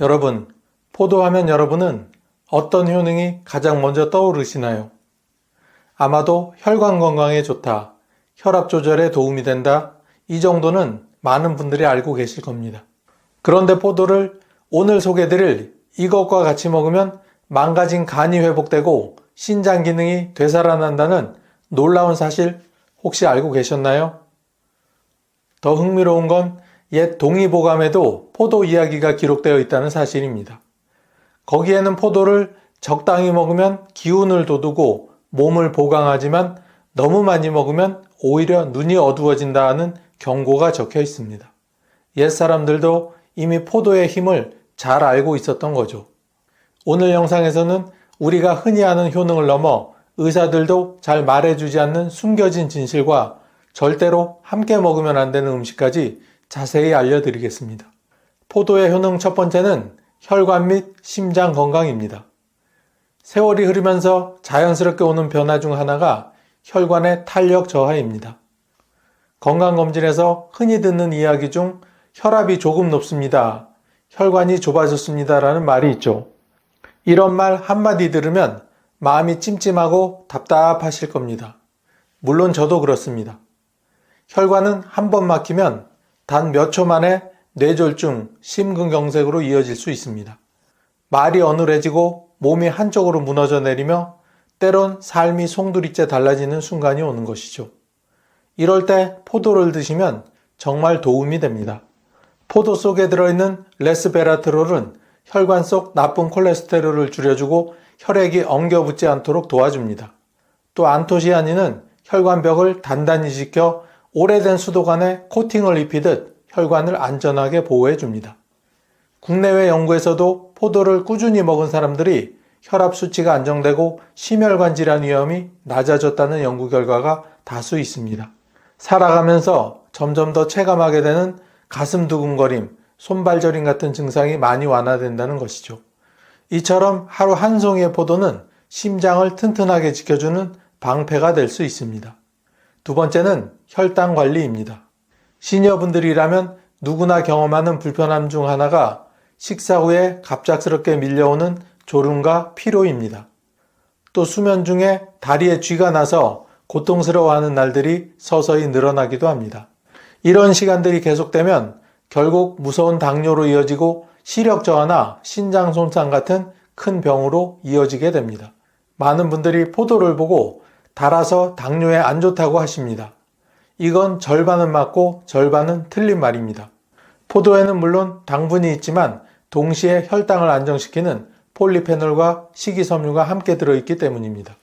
여러분, 포도하면 여러분은 어떤 효능이 가장 먼저 떠오르시나요? 아마도 혈관 건강에 좋다, 혈압 조절에 도움이 된다, 이 정도는 많은 분들이 알고 계실 겁니다. 그런데 포도를 오늘 소개해드릴 이것과 같이 먹으면 망가진 간이 회복되고 신장 기능이 되살아난다는 놀라운 사실 혹시 알고 계셨나요? 더 흥미로운 건 옛 동의보감에도 포도 이야기가 기록되어 있다는 사실입니다. 거기에는 포도를 적당히 먹으면 기운을 돋우고 몸을 보강하지만 너무 많이 먹으면 오히려 눈이 어두워진다 하는 경고가 적혀 있습니다. 옛 사람들도 이미 포도의 힘을 잘 알고 있었던 거죠. 오늘 영상에서는 우리가 흔히 아는 효능을 넘어 의사들도 잘 말해주지 않는 숨겨진 진실과 절대로 함께 먹으면 안 되는 음식까지 자세히 알려드리겠습니다. 포도의 효능 첫 번째는 혈관 및 심장 건강입니다. 세월이 흐르면서 자연스럽게 오는 변화 중 하나가 혈관의 탄력 저하입니다. 건강검진에서 흔히 듣는 이야기 중 혈압이 조금 높습니다, 혈관이 좁아졌습니다 라는 말이 있죠. 이런 말 한마디 들으면 마음이 찜찜하고 답답하실 겁니다. 물론 저도 그렇습니다. 혈관은 한 번 막히면 단 몇 초 만에 뇌졸중, 심근경색으로 이어질 수 있습니다. 말이 어눌해지고 몸이 한쪽으로 무너져 내리며 때론 삶이 송두리째 달라지는 순간이 오는 것이죠. 이럴 때 포도를 드시면 정말 도움이 됩니다. 포도 속에 들어있는 레스베라트롤은 혈관 속 나쁜 콜레스테롤을 줄여주고 혈액이 엉겨붙지 않도록 도와줍니다. 또 안토시아닌은 혈관벽을 단단히 지켜 오래된 수도관에 코팅을 입히듯 혈관을 안전하게 보호해줍니다. 국내외 연구에서도 포도를 꾸준히 먹은 사람들이 혈압 수치가 안정되고 심혈관 질환 위험이 낮아졌다는 연구 결과가 다수 있습니다. 살아가면서 점점 더 체감하게 되는 가슴 두근거림, 손발 저림 같은 증상이 많이 완화된다는 것이죠. 이처럼 하루 한 송이의 포도는 심장을 튼튼하게 지켜주는 방패가 될 수 있습니다. 두 번째는 혈당 관리입니다. 시니어분들이라면 누구나 경험하는 불편함 중 하나가 식사 후에 갑작스럽게 밀려오는 졸음과 피로입니다. 또 수면 중에 다리에 쥐가 나서 고통스러워하는 날들이 서서히 늘어나기도 합니다. 이런 시간들이 계속되면 결국 무서운 당뇨로 이어지고 시력 저하나 신장 손상 같은 큰 병으로 이어지게 됩니다. 많은 분들이 포도를 보고 달아서 당뇨에 안 좋다고 하십니다. 이건 절반은 맞고 절반은 틀린 말입니다. 포도에는 물론 당분이 있지만 동시에 혈당을 안정시키는 폴리페놀과 식이섬유가 함께 들어있기 때문입니다.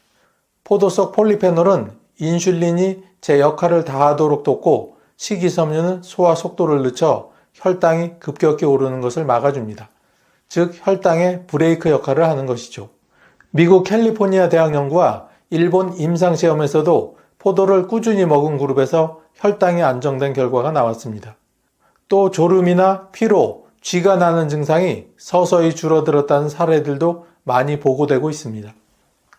포도 속 폴리페놀은 인슐린이 제 역할을 다하도록 돕고 식이섬유는 소화 속도를 늦춰 혈당이 급격히 오르는 것을 막아줍니다. 즉 혈당의 브레이크 역할을 하는 것이죠. 미국 캘리포니아 대학 연구와 일본 임상시험에서도 포도를 꾸준히 먹은 그룹에서 혈당이 안정된 결과가 나왔습니다. 또 졸음이나 피로, 쥐가 나는 증상이 서서히 줄어들었다는 사례들도 많이 보고되고 있습니다.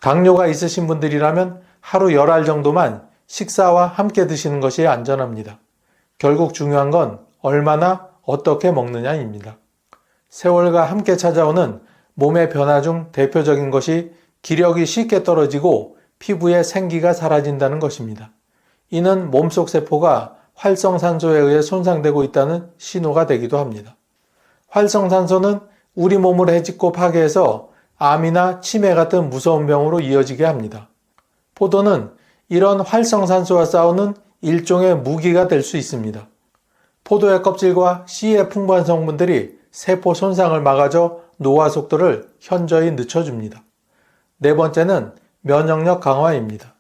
당뇨가 있으신 분들이라면 하루 10알 정도만 식사와 함께 드시는 것이 안전합니다. 결국 중요한 건 얼마나 어떻게 먹느냐입니다. 세월과 함께 찾아오는 몸의 변화 중 대표적인 것이 기력이 쉽게 떨어지고 피부에 생기가 사라진다는 것입니다. 이는 몸속 세포가 활성산소에 의해 손상되고 있다는 신호가 되기도 합니다. 활성산소는 우리 몸을 해집고 파괴해서 암이나 치매 같은 무서운 병으로 이어지게 합니다. 포도는 이런 활성산소와 싸우는 일종의 무기가 될 수 있습니다. 포도의 껍질과 씨의 풍부한 성분들이 세포 손상을 막아줘 노화 속도를 현저히 늦춰줍니다. 네 번째는 면역력 강화입니다.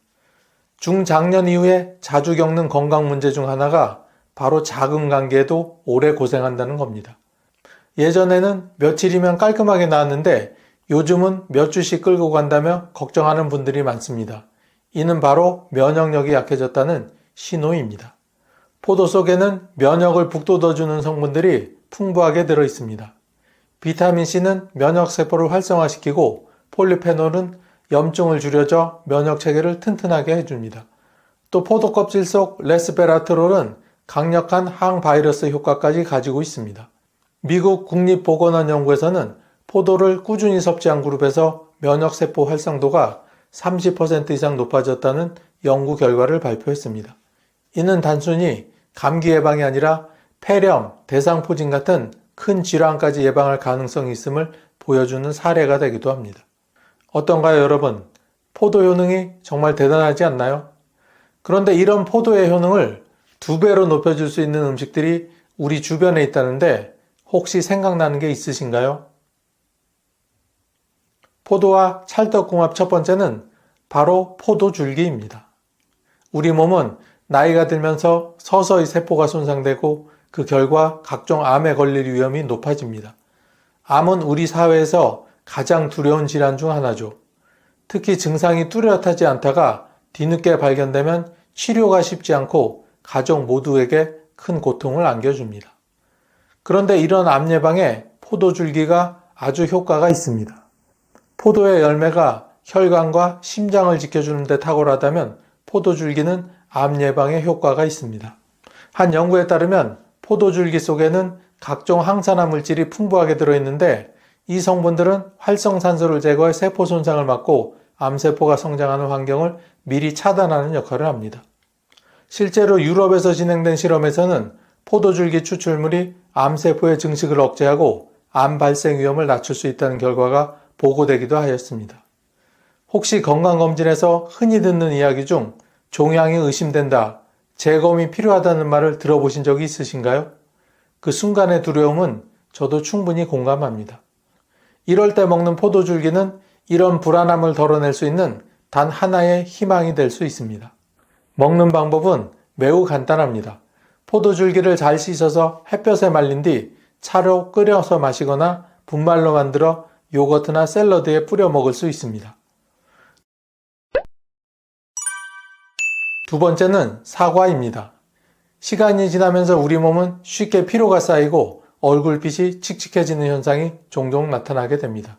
중장년 이후에 자주 겪는 건강 문제 중 하나가 바로 작은 감기에도 오래 고생한다는 겁니다. 예전에는 며칠이면 깔끔하게 나았는데 요즘은 몇 주씩 끌고 간다며 걱정하는 분들이 많습니다. 이는 바로 면역력이 약해졌다는 신호입니다. 포도 속에는 면역을 북돋워주는 성분들이 풍부하게 들어있습니다. 비타민C는 면역세포를 활성화시키고 폴리페놀은 염증을 줄여줘 면역체계를 튼튼하게 해줍니다. 또 포도 껍질 속 레스베라트롤은 강력한 항바이러스 효과까지 가지고 있습니다. 미국 국립보건원 연구에서는 포도를 꾸준히 섭취한 그룹에서 면역세포 활성도가 30% 이상 높아졌다는 연구 결과를 발표했습니다. 이는 단순히 감기 예방이 아니라 폐렴, 대상포진 같은 큰 질환까지 예방할 가능성이 있음을 보여주는 사례가 되기도 합니다. 어떤가요, 여러분? 포도 효능이 정말 대단하지 않나요? 그런데 이런 포도의 효능을 2배로 높여줄 수 있는 음식들이 우리 주변에 있다는데 혹시 생각나는 게 있으신가요? 포도와 찰떡궁합 첫 번째는 바로 포도줄기입니다. 우리 몸은 나이가 들면서 서서히 세포가 손상되고 그 결과 각종 암에 걸릴 위험이 높아집니다. 암은 우리 사회에서 가장 두려운 질환 중 하나죠. 특히 증상이 뚜렷하지 않다가 뒤늦게 발견되면 치료가 쉽지 않고 가족 모두에게 큰 고통을 안겨줍니다. 그런데 이런 암 예방에 포도줄기가 아주 효과가 있습니다. 포도의 열매가 혈관과 심장을 지켜주는 데 탁월하다면 포도줄기는 암 예방에 효과가 있습니다. 한 연구에 따르면 포도줄기 속에는 각종 항산화 물질이 풍부하게 들어있는데 이 성분들은 활성산소를 제거해 세포 손상을 막고 암세포가 성장하는 환경을 미리 차단하는 역할을 합니다. 실제로 유럽에서 진행된 실험에서는 포도줄기 추출물이 암세포의 증식을 억제하고 암 발생 위험을 낮출 수 있다는 결과가 보고되기도 하였습니다. 혹시 건강검진에서 흔히 듣는 이야기 중 종양이 의심된다, 재검이 필요하다는 말을 들어보신 적이 있으신가요? 그 순간의 두려움은 저도 충분히 공감합니다. 이럴 때 먹는 포도줄기는 이런 불안함을 덜어낼 수 있는 단 하나의 희망이 될 수 있습니다. 먹는 방법은 매우 간단합니다. 포도줄기를 잘 씻어서 햇볕에 말린 뒤 차로 끓여서 마시거나 분말로 만들어 요거트나 샐러드에 뿌려 먹을 수 있습니다. 두 번째는 사과입니다. 시간이 지나면서 우리 몸은 쉽게 피로가 쌓이고 얼굴빛이 칙칙해지는 현상이 종종 나타나게 됩니다.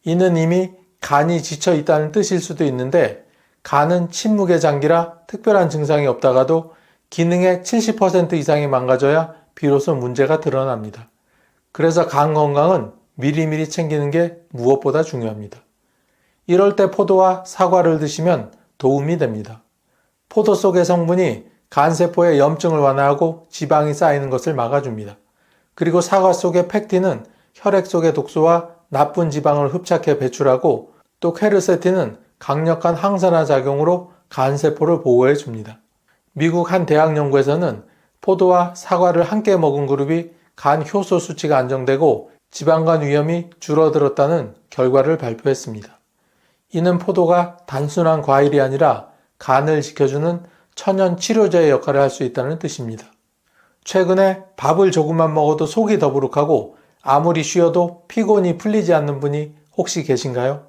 이는 이미 간이 지쳐 있다는 뜻일 수도 있는데 간은 침묵의 장기라 특별한 증상이 없다가도 기능의 70% 이상이 망가져야 비로소 문제가 드러납니다. 그래서 간 건강은 미리미리 챙기는 게 무엇보다 중요합니다. 이럴 때 포도와 사과를 드시면 도움이 됩니다. 포도 속의 성분이 간세포의 염증을 완화하고 지방이 쌓이는 것을 막아줍니다. 그리고 사과 속의 팩틴은 혈액 속의 독소와 나쁜 지방을 흡착해 배출하고 또 퀘르세틴은 강력한 항산화 작용으로 간세포를 보호해 줍니다. 미국 한 대학 연구에서는 포도와 사과를 함께 먹은 그룹이 간 효소 수치가 안정되고 지방간 위험이 줄어들었다는 결과를 발표했습니다. 이는 포도가 단순한 과일이 아니라 간을 지켜주는 천연 치료제의 역할을 할 수 있다는 뜻입니다. 최근에 밥을 조금만 먹어도 속이 더부룩하고 아무리 쉬어도 피곤이 풀리지 않는 분이 혹시 계신가요?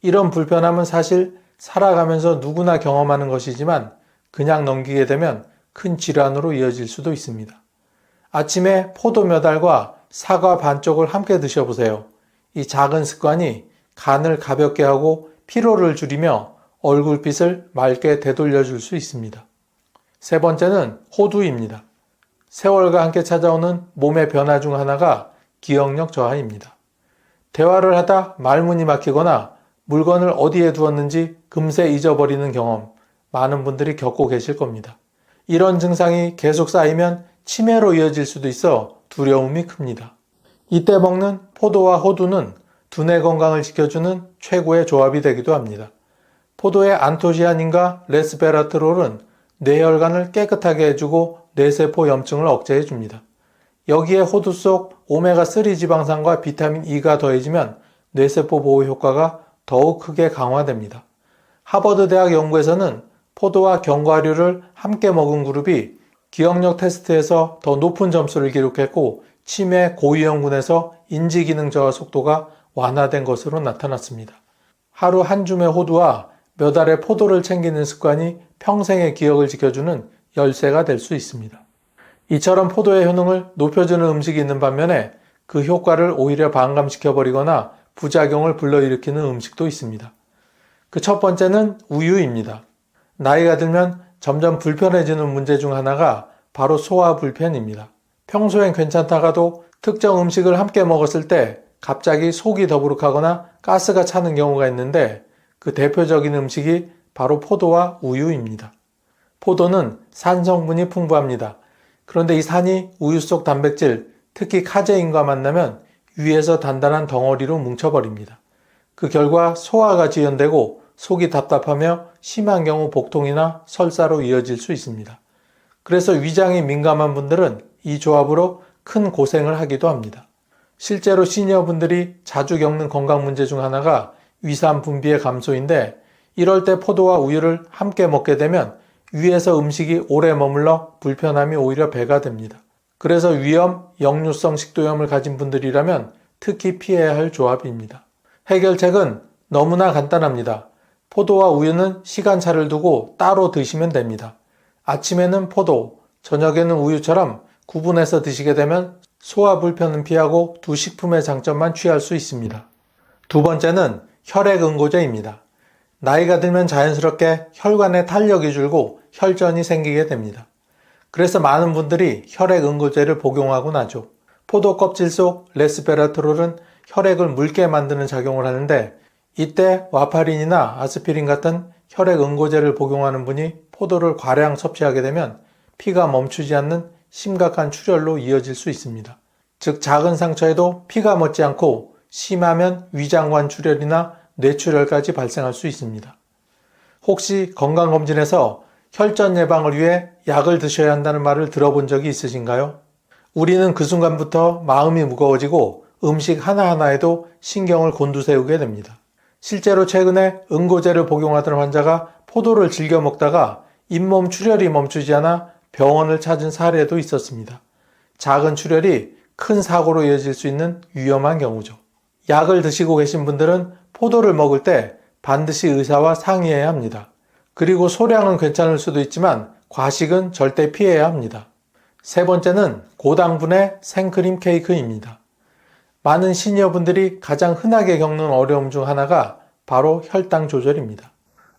이런 불편함은 사실 살아가면서 누구나 경험하는 것이지만 그냥 넘기게 되면 큰 질환으로 이어질 수도 있습니다. 아침에 포도 몇 알과 사과 반쪽을 함께 드셔보세요. 이 작은 습관이 간을 가볍게 하고 피로를 줄이며 얼굴빛을 맑게 되돌려 줄 수 있습니다. 세 번째는 호두입니다. 세월과 함께 찾아오는 몸의 변화 중 하나가 기억력 저하입니다. 대화를 하다 말문이 막히거나 물건을 어디에 두었는지 금세 잊어버리는 경험, 많은 분들이 겪고 계실 겁니다. 이런 증상이 계속 쌓이면 치매로 이어질 수도 있어 두려움이 큽니다. 이때 먹는 포도와 호두는 두뇌 건강을 지켜주는 최고의 조합이 되기도 합니다. 포도의 안토시아닌과 레스베라트롤은 뇌혈관을 깨끗하게 해주고 뇌세포 염증을 억제해 줍니다. 여기에 호두 속 오메가3 지방산과 비타민 E가 더해지면 뇌세포 보호 효과가 더욱 크게 강화됩니다. 하버드 대학 연구에서는 포도와 견과류를 함께 먹은 그룹이 기억력 테스트에서 더 높은 점수를 기록했고 치매 고위험군에서 인지기능 저하 속도가 완화된 것으로 나타났습니다. 하루 한 줌의 호두와 몇 알의 포도를 챙기는 습관이 평생의 기억을 지켜주는 열쇠가 될 수 있습니다. 이처럼 포도의 효능을 높여주는 음식이 있는 반면에 그 효과를 오히려 반감시켜버리거나 부작용을 불러일으키는 음식도 있습니다. 그 첫 번째는 우유입니다. 나이가 들면 점점 불편해지는 문제 중 하나가 바로 소화 불편입니다. 평소엔 괜찮다가도 특정 음식을 함께 먹었을 때 갑자기 속이 더부룩하거나 가스가 차는 경우가 있는데 그 대표적인 음식이 바로 포도와 우유입니다. 포도는 산 성분이 풍부합니다. 그런데 이 산이 우유 속 단백질, 특히 카제인과 만나면 위에서 단단한 덩어리로 뭉쳐버립니다. 그 결과 소화가 지연되고 속이 답답하며 심한 경우 복통이나 설사로 이어질 수 있습니다. 그래서 위장이 민감한 분들은 이 조합으로 큰 고생을 하기도 합니다. 실제로 시니어분들이 자주 겪는 건강 문제 중 하나가 위산 분비의 감소인데 이럴 때 포도와 우유를 함께 먹게 되면 위에서 음식이 오래 머물러 불편함이 오히려 배가 됩니다. 그래서 위염, 역류성 식도염을 가진 분들이라면 특히 피해야 할 조합입니다. 해결책은 너무나 간단합니다. 포도와 우유는 시간차를 두고 따로 드시면 됩니다. 아침에는 포도, 저녁에는 우유처럼 구분해서 드시게 되면 소화 불편은 피하고 두 식품의 장점만 취할 수 있습니다. 두 번째는 혈액 응고제입니다. 나이가 들면 자연스럽게 혈관의 탄력이 줄고 혈전이 생기게 됩니다. 그래서 많은 분들이 혈액 응고제를 복용하곤 하죠. 포도 껍질 속 레스베라트롤은 혈액을 묽게 만드는 작용을 하는데 이때 와파린이나 아스피린 같은 혈액 응고제를 복용하는 분이 포도를 과량 섭취하게 되면 피가 멈추지 않는 심각한 출혈로 이어질 수 있습니다. 즉 작은 상처에도 피가 멎지 않고 심하면 위장관 출혈이나 뇌출혈까지 발생할 수 있습니다. 혹시 건강검진에서 혈전 예방을 위해 약을 드셔야 한다는 말을 들어본 적이 있으신가요? 우리는 그 순간부터 마음이 무거워지고 음식 하나하나에도 신경을 곤두세우게 됩니다. 실제로 최근에 응고제를 복용하던 환자가 포도를 즐겨 먹다가 잇몸 출혈이 멈추지 않아 병원을 찾은 사례도 있었습니다. 작은 출혈이 큰 사고로 이어질 수 있는 위험한 경우죠. 약을 드시고 계신 분들은 포도를 먹을 때 반드시 의사와 상의해야 합니다. 그리고 소량은 괜찮을 수도 있지만 과식은 절대 피해야 합니다. 세 번째는 고당분의 생크림 케이크입니다. 많은 시니어분들이 가장 흔하게 겪는 어려움 중 하나가 바로 혈당 조절입니다.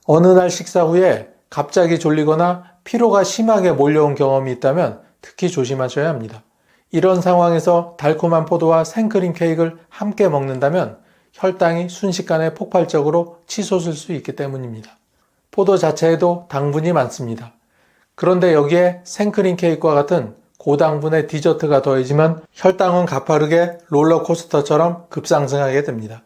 어느 날 식사 후에 갑자기 졸리거나 피로가 심하게 몰려온 경험이 있다면 특히 조심하셔야 합니다. 이런 상황에서 달콤한 포도와 생크림 케이크를 함께 먹는다면 혈당이 순식간에 폭발적으로 치솟을 수 있기 때문입니다. 포도 자체에도 당분이 많습니다. 그런데 여기에 생크림 케이크와 같은 고당분의 디저트가 더해지면 혈당은 가파르게 롤러코스터처럼 급상승하게 됩니다.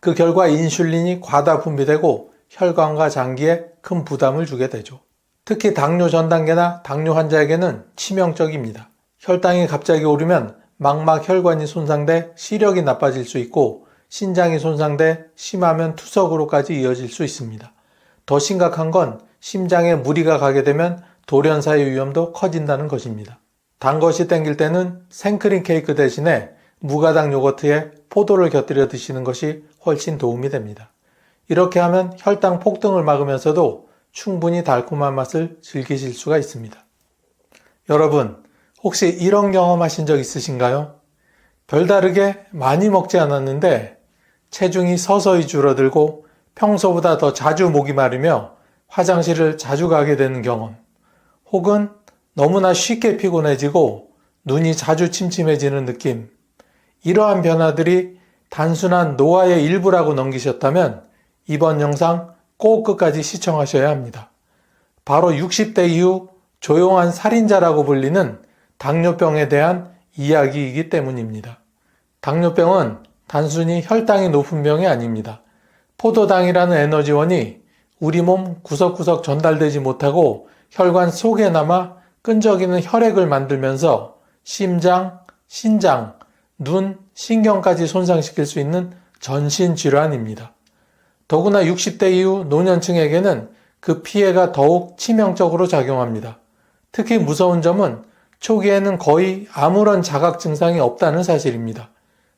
그 결과 인슐린이 과다 분비되고 혈관과 장기에 큰 부담을 주게 되죠. 특히 당뇨 전 단계나 당뇨 환자에게는 치명적입니다. 혈당이 갑자기 오르면 망막 혈관이 손상돼 시력이 나빠질 수 있고 신장이 손상돼 심하면 투석으로까지 이어질 수 있습니다. 더 심각한 건 심장에 무리가 가게 되면 돌연사의 위험도 커진다는 것입니다. 단 것이 땡길 때는 생크림 케이크 대신에 무가당 요거트에 포도를 곁들여 드시는 것이 훨씬 도움이 됩니다. 이렇게 하면 혈당 폭등을 막으면서도 충분히 달콤한 맛을 즐기실 수가 있습니다. 여러분, 혹시 이런 경험 하신 적 있으신가요? 별다르게 많이 먹지 않았는데 체중이 서서히 줄어들고 평소보다 더 자주 목이 마르며 화장실을 자주 가게 되는 경험, 혹은 너무나 쉽게 피곤해지고 눈이 자주 침침해지는 느낌, 이러한 변화들이 단순한 노화의 일부라고 넘기셨다면 이번 영상 꼭 끝까지 시청하셔야 합니다. 바로 60대 이후 조용한 살인자라고 불리는 당뇨병에 대한 이야기이기 때문입니다. 당뇨병은 단순히 혈당이 높은 병이 아닙니다. 포도당이라는 에너지원이 우리 몸 구석구석 전달되지 못하고 혈관 속에 남아 끈적이는 혈액을 만들면서 심장, 신장, 눈, 신경까지 손상시킬 수 있는 전신질환입니다. 더구나 60대 이후 노년층에게는 그 피해가 더욱 치명적으로 작용합니다. 특히 무서운 점은 초기에는 거의 아무런 자각 증상이 없다는 사실입니다.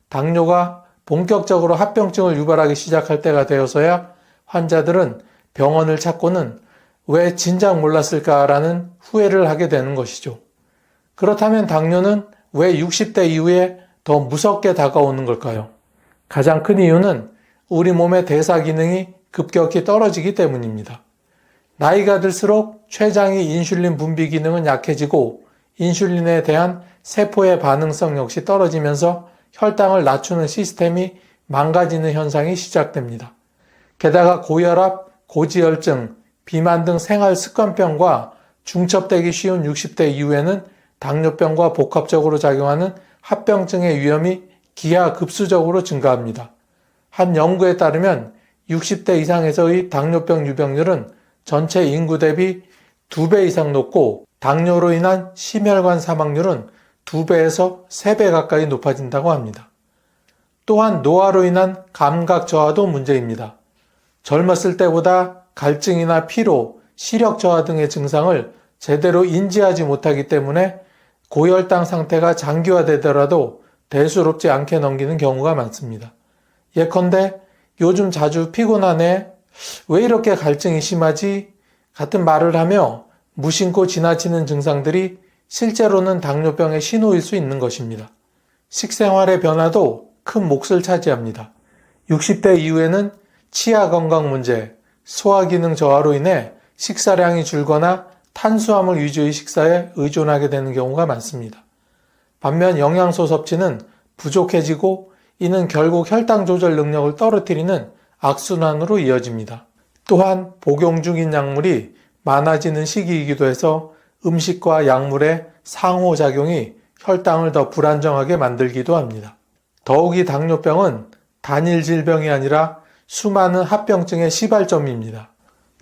당뇨가 본격적으로 합병증을 유발하기 시작할 때가 되어서야 환자들은 병원을 찾고는 왜 진작 몰랐을까라는 후회를 하게 되는 것이죠. 그렇다면 당뇨는 왜 60대 이후에 더 무섭게 다가오는 걸까요? 가장 큰 이유는 우리 몸의 대사 기능이 급격히 떨어지기 때문입니다. 나이가 들수록 췌장의 인슐린 분비 기능은 약해지고 인슐린에 대한 세포의 반응성 역시 떨어지면서 혈당을 낮추는 시스템이 망가지는 현상이 시작됩니다. 게다가 고혈압, 고지혈증, 비만 등 생활 습관병과 중첩되기 쉬운 60대 이후에는 당뇨병과 복합적으로 작용하는 합병증의 위험이 기하급수적으로 증가합니다. 한 연구에 따르면 60대 이상에서의 당뇨병 유병률은 전체 인구 대비 2배 이상 높고 당뇨로 인한 심혈관 사망률은 2배에서 3배 가까이 높아진다고 합니다. 또한 노화로 인한 감각 저하도 문제입니다. 젊었을 때보다 갈증이나 피로, 시력 저하 등의 증상을 제대로 인지하지 못하기 때문에 고혈당 상태가 장기화되더라도 대수롭지 않게 넘기는 경우가 많습니다. 예컨대 요즘 자주 피곤하네, 왜 이렇게 갈증이 심하지? 같은 말을 하며 무심코 지나치는 증상들이 실제로는 당뇨병의 신호일 수 있는 것입니다. 식생활의 변화도 큰 몫을 차지합니다. 60대 이후에는 치아 건강 문제, 소화기능 저하로 인해 식사량이 줄거나 탄수화물 위주의 식사에 의존하게 되는 경우가 많습니다. 반면 영양소 섭취는 부족해지고 이는 결국 혈당 조절 능력을 떨어뜨리는 악순환으로 이어집니다. 또한 복용 중인 약물이 많아지는 시기이기도 해서 음식과 약물의 상호작용이 혈당을 더 불안정하게 만들기도 합니다. 더욱이 당뇨병은 단일 질병이 아니라 수많은 합병증의 시발점입니다.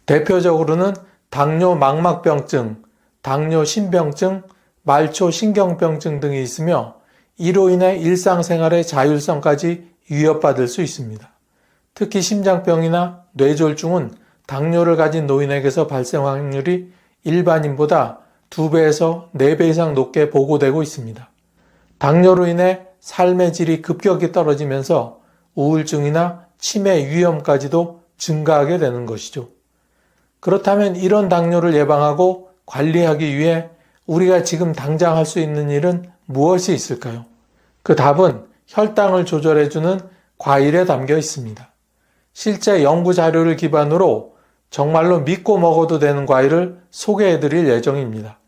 대표적으로는 당뇨 망막병증, 당뇨 심병증, 말초 신경병증 등이 있으며 이로 인해 일상생활의 자율성까지 위협받을 수 있습니다. 특히 심장병이나 뇌졸중은 당뇨를 가진 노인에게서 발생 확률이 일반인보다 2배에서 4배 이상 높게 보고되고 있습니다. 당뇨로 인해 삶의 질이 급격히 떨어지면서 우울증이나 치매 위험까지도 증가하게 되는 것이죠. 그렇다면 이런 당뇨를 예방하고 관리하기 위해 우리가 지금 당장 할 수 있는 일은 무엇이 있을까요? 그 답은 혈당을 조절해주는 과일에 담겨 있습니다. 실제 연구 자료를 기반으로 정말로 믿고 먹어도 되는 과일을 소개해드릴 예정입니다.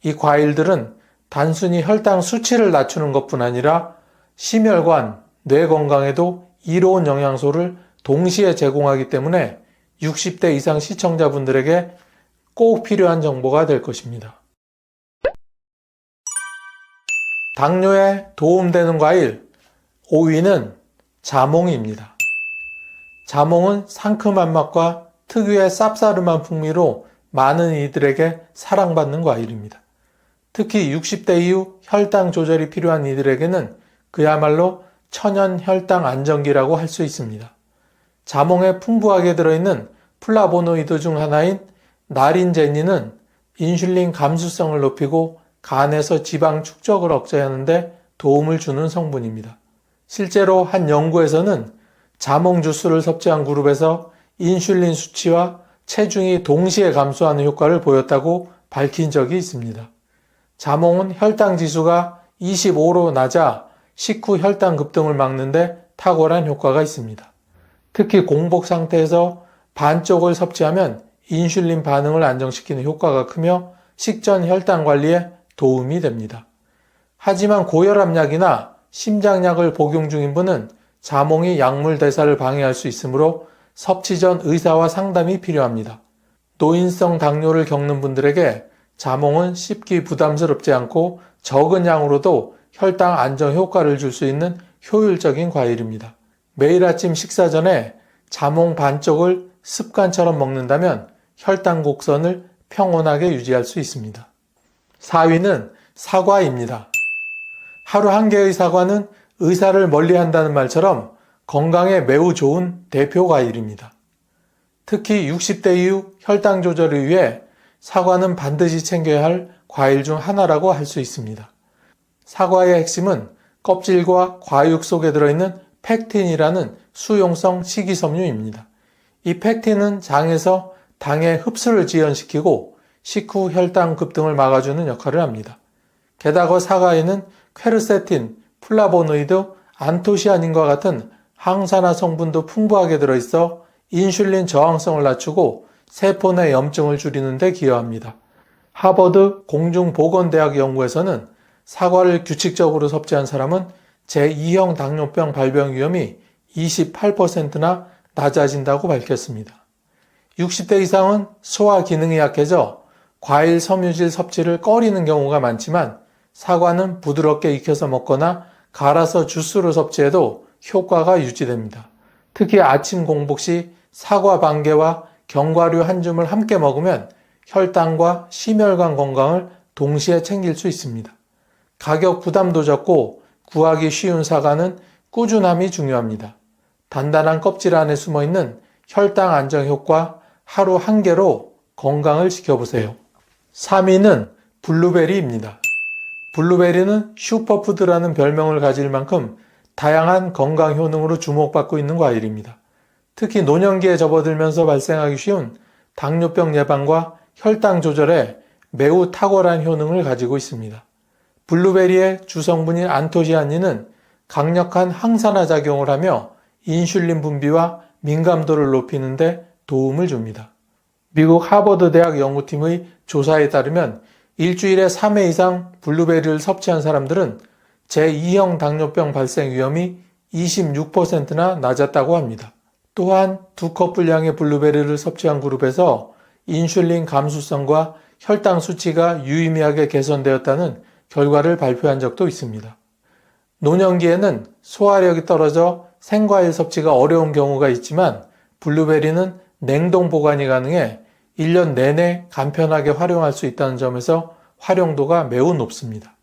이 과일들은 단순히 혈당 수치를 낮추는 것뿐 아니라 심혈관, 뇌 건강에도 이로운 영양소를 동시에 제공하기 때문에 60대 이상 시청자분들에게 꼭 필요한 정보가 될 것입니다. 당뇨에 도움되는 과일 5위는 자몽입니다. 자몽은 상큼한 맛과 특유의 쌉싸름한 풍미로 많은 이들에게 사랑받는 과일입니다. 특히 60대 이후 혈당 조절이 필요한 이들에게는 그야말로 천연 혈당 안정기라고 할 수 있습니다. 자몽에 풍부하게 들어있는 플라보노이드 중 하나인 나린제닌은 인슐린 감수성을 높이고 간에서 지방 축적을 억제하는 데 도움을 주는 성분입니다. 실제로 한 연구에서는 자몽 주스를 섭취한 그룹에서 인슐린 수치와 체중이 동시에 감소하는 효과를 보였다고 밝힌 적이 있습니다. 자몽은 혈당 지수가 25로 낮아 식후 혈당 급등을 막는 데 탁월한 효과가 있습니다. 특히 공복 상태에서 반쪽을 섭취하면 인슐린 반응을 안정시키는 효과가 크며 식전 혈당 관리에 도움이 됩니다. 하지만 고혈압약이나 심장약을 복용 중인 분은 자몽이 약물 대사를 방해할 수 있으므로 섭취 전 의사와 상담이 필요합니다. 노인성 당뇨를 겪는 분들에게 자몽은 씹기 부담스럽지 않고 적은 양으로도 혈당 안정 효과를 줄 수 있는 효율적인 과일입니다. 매일 아침 식사 전에 자몽 반쪽을 습관처럼 먹는다면 혈당 곡선을 평온하게 유지할 수 있습니다. 4위는 사과입니다. 하루 한 개의 사과는 의사를 멀리한다는 말처럼 건강에 매우 좋은 대표 과일입니다. 특히 60대 이후 혈당 조절을 위해 사과는 반드시 챙겨야 할 과일 중 하나라고 할 수 있습니다. 사과의 핵심은 껍질과 과육 속에 들어있는 팩틴이라는 수용성 식이섬유입니다. 이 팩틴은 장에서 당의 흡수를 지연시키고 식후 혈당 급등을 막아주는 역할을 합니다. 게다가 사과에는 퀘르세틴, 플라보노이드, 안토시아닌과 같은 항산화 성분도 풍부하게 들어있어 인슐린 저항성을 낮추고 세포 내 염증을 줄이는 데 기여합니다. 하버드 공중보건대학 연구에서는 사과를 규칙적으로 섭취한 사람은 제2형 당뇨병 발병 위험이 28%나 낮아진다고 밝혔습니다. 60대 이상은 소화 기능이 약해져 과일, 섬유질 섭취를 꺼리는 경우가 많지만 사과는 부드럽게 익혀서 먹거나 갈아서 주스로 섭취해도 효과가 유지됩니다. 특히 아침 공복 시 사과 반 개와 견과류 한 줌을 함께 먹으면 혈당과 심혈관 건강을 동시에 챙길 수 있습니다. 가격 부담도 적고 구하기 쉬운 사과는 꾸준함이 중요합니다. 단단한 껍질 안에 숨어있는 혈당 안정 효과 하루 한 개로 건강을 지켜보세요. 3위는 블루베리입니다. 블루베리는 슈퍼푸드라는 별명을 가질 만큼 다양한 건강 효능으로 주목받고 있는 과일입니다. 특히 노년기에 접어들면서 발생하기 쉬운 당뇨병 예방과 혈당 조절에 매우 탁월한 효능을 가지고 있습니다. 블루베리의 주성분인 안토시아닌은 강력한 항산화 작용을 하며 인슐린 분비와 민감도를 높이는 데 도움을 줍니다. 미국 하버드 대학 연구팀의 조사에 따르면 일주일에 3회 이상 블루베리를 섭취한 사람들은 제2형 당뇨병 발생 위험이 26%나 낮았다고 합니다. 또한 2컵 분량의 블루베리를 섭취한 그룹에서 인슐린 감수성과 혈당 수치가 유의미하게 개선되었다는 결과를 발표한 적도 있습니다. 노년기에는 소화력이 떨어져 생과일 섭취가 어려운 경우가 있지만 블루베리는 냉동 보관이 가능해 1년 내내 간편하게 활용할 수 있다는 점에서 활용도가 매우 높습니다.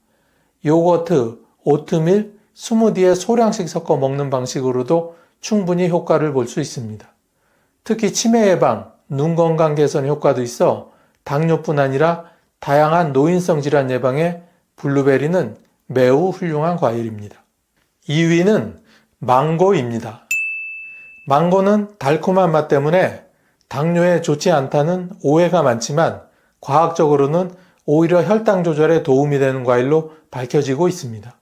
요거트, 오트밀, 스무디에 소량씩 섞어 먹는 방식으로도 충분히 효과를 볼 수 있습니다. 특히 치매 예방, 눈 건강 개선 효과도 있어 당뇨뿐 아니라 다양한 노인성 질환 예방에 블루베리는 매우 훌륭한 과일입니다. 2위는 망고입니다. 망고는 달콤한 맛 때문에 당뇨에 좋지 않다는 오해가 많지만 과학적으로는 오히려 혈당 조절에 도움이 되는 과일로 밝혀지고 있습니다.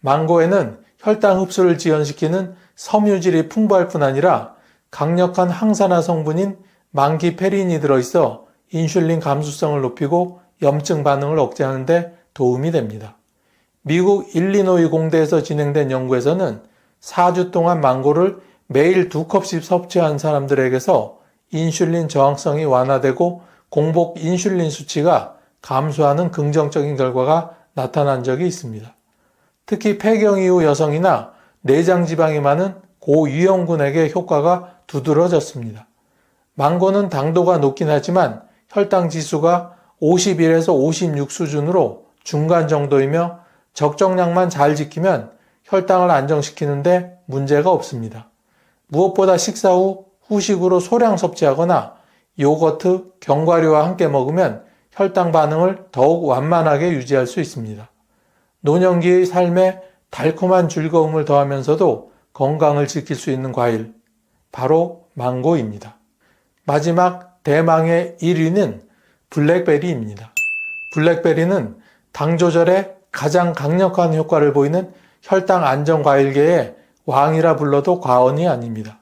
망고에는 혈당 흡수를 지연시키는 섬유질이 풍부할 뿐 아니라 강력한 항산화 성분인 망기페린이 들어있어 인슐린 감수성을 높이고 염증 반응을 억제하는 데 도움이 됩니다. 미국 일리노이 공대에서 진행된 연구에서는 4주 동안 망고를 매일 2컵씩 섭취한 사람들에게서 인슐린 저항성이 완화되고 공복 인슐린 수치가 감소하는 긍정적인 결과가 나타난 적이 있습니다. 특히 폐경 이후 여성이나 내장 지방이 많은 고위험군에게 효과가 두드러졌습니다. 망고는 당도가 높긴 하지만 혈당 지수가 51에서 56 수준으로 중간 정도이며 적정량만 잘 지키면 혈당을 안정시키는데 문제가 없습니다. 무엇보다 식사 후 후식으로 소량 섭취하거나 요거트, 견과류와 함께 먹으면 혈당 반응을 더욱 완만하게 유지할 수 있습니다. 노년기의 삶에 달콤한 즐거움을 더하면서도 건강을 지킬 수 있는 과일, 바로 망고입니다. 마지막 대망의 1위는 블랙베리입니다. 블랙베리는 당 조절에 가장 강력한 효과를 보이는 혈당 안정 과일계의 왕이라 불러도 과언이 아닙니다.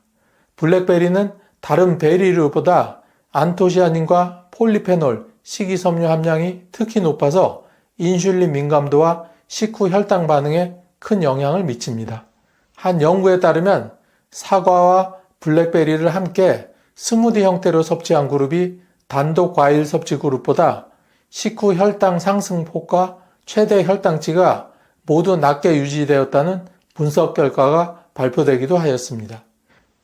블랙베리는 다른 베리류보다 안토시아닌과 폴리페놀, 식이섬유 함량이 특히 높아서 인슐린 민감도와 식후 혈당 반응에 큰 영향을 미칩니다. 한 연구에 따르면 사과와 블랙베리를 함께 스무디 형태로 섭취한 그룹이 단독 과일 섭취 그룹보다 식후 혈당 상승폭과 최대 혈당치가 모두 낮게 유지되었다는 분석 결과가 발표되기도 하였습니다.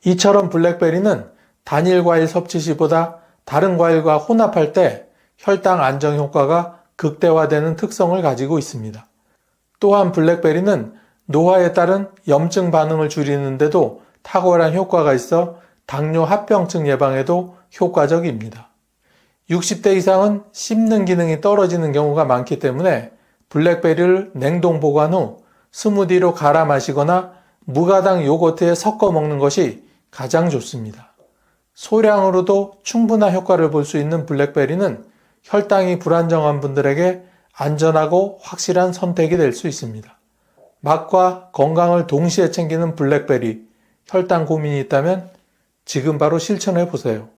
이처럼 블랙베리는 단일 과일 섭취 시보다 다른 과일과 혼합할 때 혈당 안정 효과가 극대화되는 특성을 가지고 있습니다. 또한 블랙베리는 노화에 따른 염증 반응을 줄이는데도 탁월한 효과가 있어 당뇨 합병증 예방에도 효과적입니다. 60대 이상은 씹는 기능이 떨어지는 경우가 많기 때문에 블랙베리를 냉동 보관 후 스무디로 갈아 마시거나 무가당 요거트에 섞어 먹는 것이 가장 좋습니다. 소량으로도 충분한 효과를 볼 수 있는 블랙베리는 혈당이 불안정한 분들에게 안전하고 확실한 선택이 될 수 있습니다. 맛과 건강을 동시에 챙기는 블랙베리, 혈당 고민이 있다면 지금 바로 실천해 보세요.